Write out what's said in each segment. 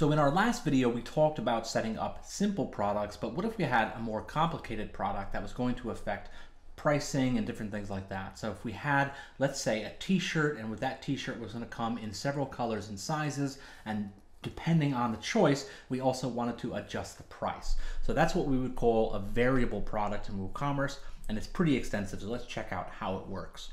So in our last video, we talked about setting up simple products, but what if we had a more complicated product that was going to affect pricing and different things like that? So if we had, let's say, a t-shirt, and with that t-shirt was going to come in several colors and sizes, and depending on the choice, we also wanted to adjust the price. So that's what we would call a variable product in WooCommerce, and it's pretty extensive, so let's check out how it works.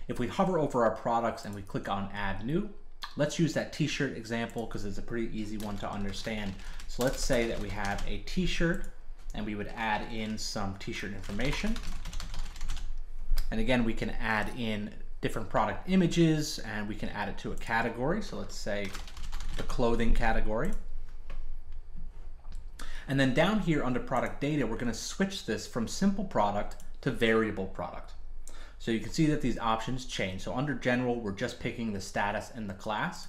If we hover over our products and we click on Add New, let's use that t-shirt example because it's a pretty easy one to understand. So let's say that we have a t-shirt and we would add in some t-shirt information. And again, we can add in different product images and we can add it to a category. So let's say the clothing category. And then down here under product data, we're going to switch this from simple product to variable product. So you can see that these options change. So under general, we're just picking the status and the class.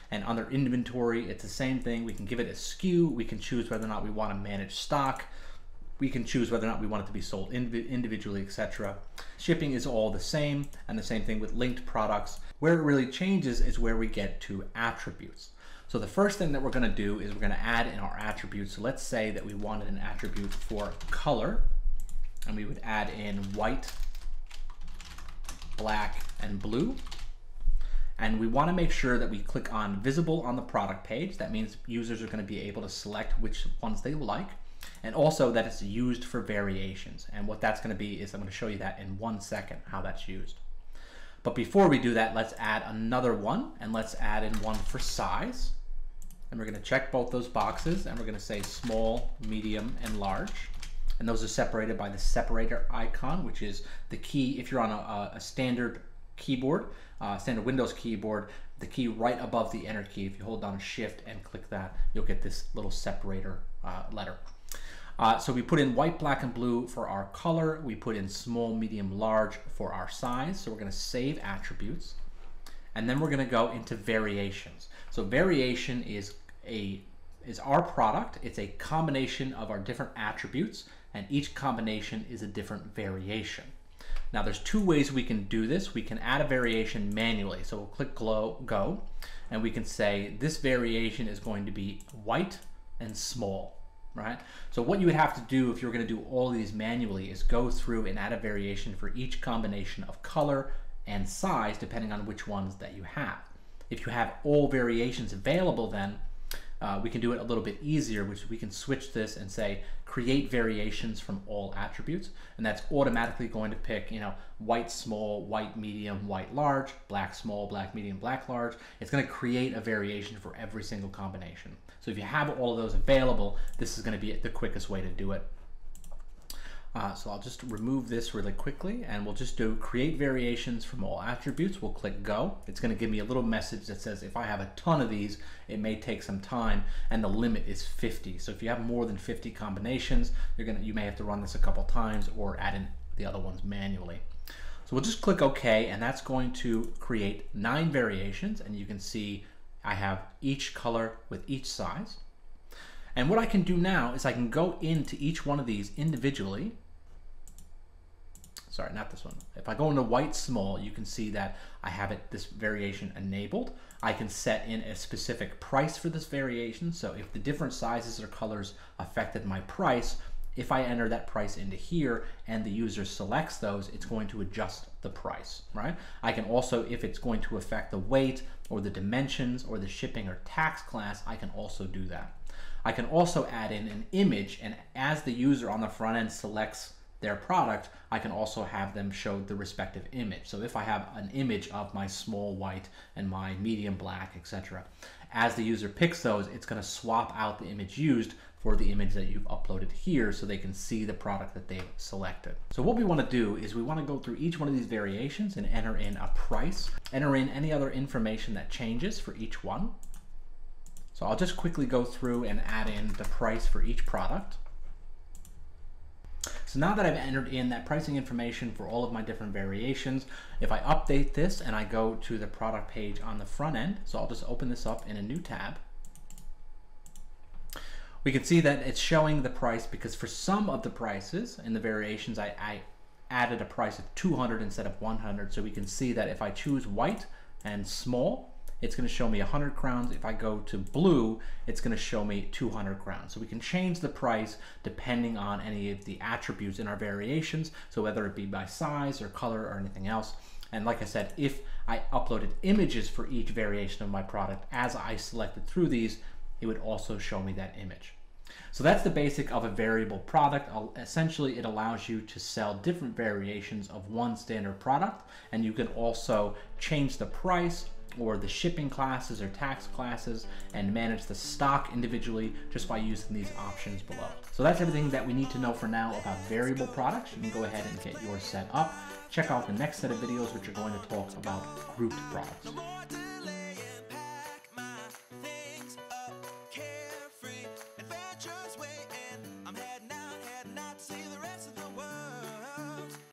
And under inventory, it's the same thing. We can give it a SKU. We can choose whether or not we want to manage stock. We can choose whether or not we want it to be sold individually, etc. Shipping is all the same, and the same thing with linked products. Where it really changes is where we get to attributes. So the first thing that we're going to do is we're going to add in our attributes. So let's say that we wanted an attribute for color, and we would add in white, black, and blue. And we want to make sure that we click on visible on the product page. That means users are going to be able to select which ones they like, and also that it's used for variations. And what that's going to be is I'm going to show you that in 1 second, how that's used. But before we do that, let's add another one, and let's add in one for size. And we're going to check both those boxes, and we're going to say small, medium, and large. And those are separated by the separator icon, which is the key. If you're on a standard keyboard, standard Windows keyboard, the key right above the enter key, if you hold down Shift and click that, you'll get this little separator letter. So we put in white, black, and blue for our color. We put in small, medium, large for our size. So we're going to save attributes. And then we're going to go into variations. So variation is our product. It's a combination of our different attributes, and each combination is a different variation. Now there's two ways we can do this. We can add a variation manually. So we'll click go, and we can say this variation is going to be white and small, right? So what you would have to do if you're going to do all of these manually is go through and add a variation for each combination of color and size, depending on which ones that you have. If you have all variations available, then we can do it a little bit easier, which we can switch this and say create variations from all attributes, and that's automatically going to pick, you know, white small, white medium, white large, black small, black medium, black large. It's going to create a variation for every single combination. So if you have all of those available, this is going to be the quickest way to do it. So I'll just remove this really quickly, and we'll just do create variations from all attributes. We'll click go. It's going to give me a little message that says if I have a ton of these, it may take some time, and the limit is 50. So if you have more than 50 combinations, you may have to run this a couple times or add in the other ones manually. So we'll just click OK, and that's going to create 9 variations, and you can see I have each color with each size. And what I can do now is I can go into each one of these individually. Sorry, not this one. If I go into white small, you can see that I have this variation enabled. I can set in a specific price for this variation. So if the different sizes or colors affected my price, if I enter that price into here and the user selects those, it's going to adjust the price, right? I can also, if it's going to affect the weight or the dimensions or the shipping or tax class, I can also do that. I can also add in an image, and as the user on the front end selects their product, I can also have them show the respective image. So if I have an image of my small white and my medium black, etc., as the user picks those, it's going to swap out the image used for the image that you've uploaded here so they can see the product that they've selected. So what we want to do is we want to go through each one of these variations and enter in a price, enter in any other information that changes for each one. So I'll just quickly go through and add in the price for each product. So now that I've entered in that pricing information for all of my different variations, if I update this and I go to the product page on the front end, so I'll just open this up in a new tab, we can see that it's showing the price because for some of the prices in the variations, I added a price of 200 instead of 100. So we can see that if I choose white and small, it's going to show me 100 crowns. If I go to blue, it's going to show me 200 crowns. So we can change the price depending on any of the attributes in our variations. So whether it be by size or color or anything else. And like I said, if I uploaded images for each variation of my product, as I selected through these, it would also show me that image. So that's the basic of a variable product. Essentially, it allows you to sell different variations of one standard product, and you can also change the price or the shipping classes or tax classes and manage the stock individually just by using these options below. So that's everything that we need to know for now about variable products. You can go ahead and get yours set up. Check out the next set of videos, which are going to talk about grouped products.